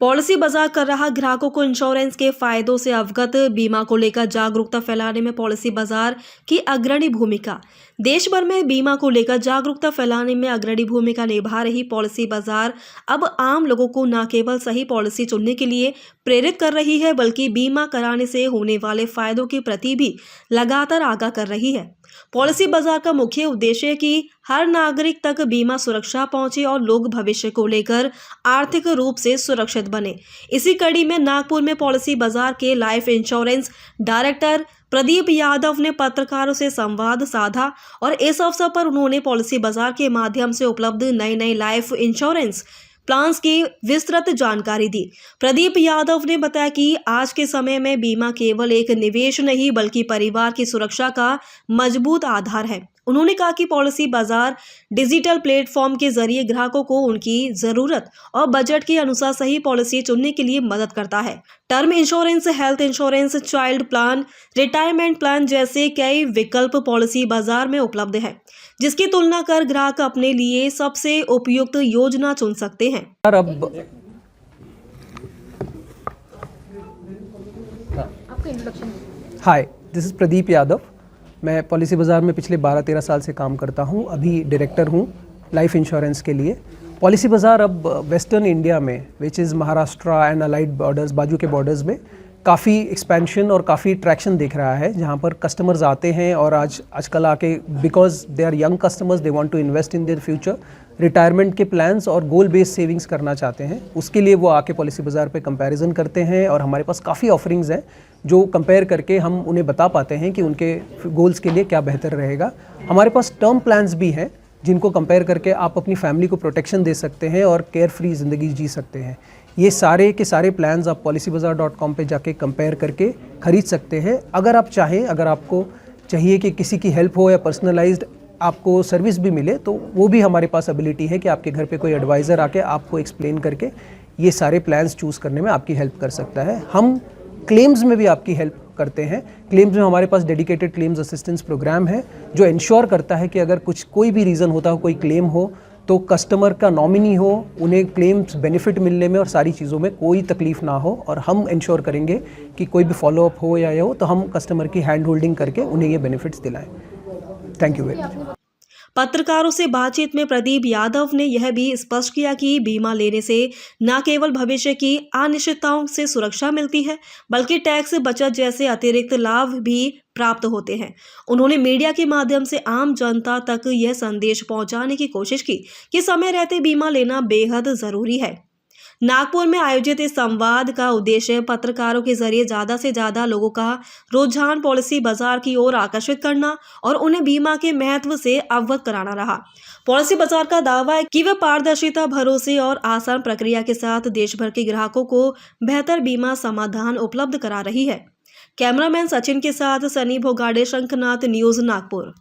Policy बाजार कर रहा ग्राहकों को इंश्योरेंस के फायदों से अवगत। बीमा को लेकर जागरूकता फैलाने में पॉलिसी बाजार की अग्रणी भूमिका। देश भर में बीमा को लेकर जागरूकता फैलाने में अग्रणी भूमिका निभा रही पॉलिसी बाजार अब आम लोगों को न केवल सही पॉलिसी चुनने के लिए प्रेरित कर रही है, बल्कि बीमा कराने से होने वाले फायदों के प्रति भी लगातार आगाह कर रही है। पॉलिसी बाजार का मुख्य उद्देश्य है कि हर नागरिक तक बीमा सुरक्षा पहुंचे और लोग भविष्य को लेकर आर्थिक रूप से सुरक्षित बने। इसी कड़ी में नागपुर में पॉलिसी बाजार के life insurance director Pradeep Yadav ने पत्रकारों से संवाद साधा और इस अवसर पर उन्होंने पॉलिसी बाजार के माध्यम से उपलब्ध नई लाइफ इंश्योरेंस प्लान्स की विस्तृत जानकारी दी। प्रदीप यादव ने बताया कि आज के समय में बीमा केवल एक निवेश नहीं, बल्कि परिवार की सुरक्षा का मजबूत आधार है। उन्होंने कहा कि पॉलिसी बाजार डिजिटल प्लेटफॉर्म के जरिए ग्राहकों को उनकी जरूरत और बजट के अनुसार सही पॉलिसी चुनने के लिए मदद करता है। Term insurance, health insurance, child plan, retirement plan जैसे कई विकल्प पॉलिसी बाजार में उपलब्ध है, जिसकी तुलना कर ग्राहक अपने लिए सबसे उपयुक्त योजना चुन सकते हैं। हाय, दिस इज प्रदीप यादव। मैं पॉलिसी बाज़ार में पिछले 12-13 साल से काम करता हूँ। अभी डायरेक्टर हूँ लाइफ इंश्योरेंस के लिए। पॉलिसी बाज़ार अब वेस्टर्न इंडिया में, which is Maharashtra and allied borders, बाजू के बॉर्डर्स में काफ़ी एक्सपेंशन और काफ़ी ट्रैक्शन दिख रहा है, जहाँ पर कस्टमर्स आते हैं और आजकल आके, because they are young customers, they want to invest in their future, retirement के प्लान्स और गोल बेस्ड सेविंग्स करना चाहते हैं। उसके लिए वो आके पॉलिसी बाज़ार पे कंपैरिजन करते हैं और हमारे पास काफ़ी ऑफरिंग्स हैं जो कंपेयर करके हम उन्हें बता पाते हैं कि उनके गोल्स के लिए क्या बेहतर रहेगा। हमारे पास टर्म प्लान्स भी हैं जिनको कंपेयर करके आप अपनी फैमिली को प्रोटेक्शन दे सकते हैं और केयर फ्री ज़िंदगी जी सकते हैं। ये सारे के सारे प्लान्स आप policybazaar.com पे जाके कंपेयर करके ख़रीद सकते हैं। अगर आप चाहें, अगर आपको चाहिए कि किसी की हेल्प हो या पर्सनलाइज्ड आपको सर्विस भी मिले, तो वो भी हमारे पास एबिलिटी है कि आपके घर पे कोई एडवाइज़र आके आपको एक्सप्लेन करके ये सारे प्लान्स चूज़ करने में आपकी हेल्प कर सकता है। हम क्लेम्स में भी आपकी हेल्प करते हैं। क्लेम्स में हमारे पास डेडिकेटेड क्लेम्स असिस्टेंस प्रोग्राम है जो इंश्योर करता है कि अगर कोई भी रीज़न होता हो, कोई क्लेम हो, तो कस्टमर का नॉमिनी हो, उन्हें क्लेम्स बेनिफिट मिलने में और सारी चीज़ों में कोई तकलीफ ना हो, और हम इंश्योर करेंगे कि कोई भी फॉलोअप हो या ये हो तो हम कस्टमर की हैंड होल्डिंग करके उन्हें ये बेनिफिट्स दिलाएं। Thank you very much. पत्रकारों से बातचीत में प्रदीप यादव ने यह भी स्पष्ट किया कि बीमा लेने से न केवल भविष्य की अनिश्चितताओं से सुरक्षा मिलती है, बल्कि टैक्स बचत जैसे अतिरिक्त लाभ भी प्राप्त होते हैं। उन्होंने मीडिया के माध्यम से आम जनता तक यह संदेश पहुंचाने की कोशिश की कि समय रहते बीमा लेना बेहद जरूरी है। नागपुर में आयोजित इस संवाद का उद्देश्य पत्रकारों के जरिए ज्यादा से ज्यादा लोगों का रुझान पॉलिसी बाजार की ओर आकर्षित करना और उन्हें बीमा के महत्व से अवगत कराना रहा। पॉलिसी बाजार का दावा है कि वह पारदर्शिता, भरोसे और आसान प्रक्रिया के साथ देश भर के ग्राहकों को बेहतर बीमा समाधान उपलब्ध करा रही है। कैमरामैन सचिन के साथ सनी भोगाड़े, शंखनाथ न्यूज, नागपुर।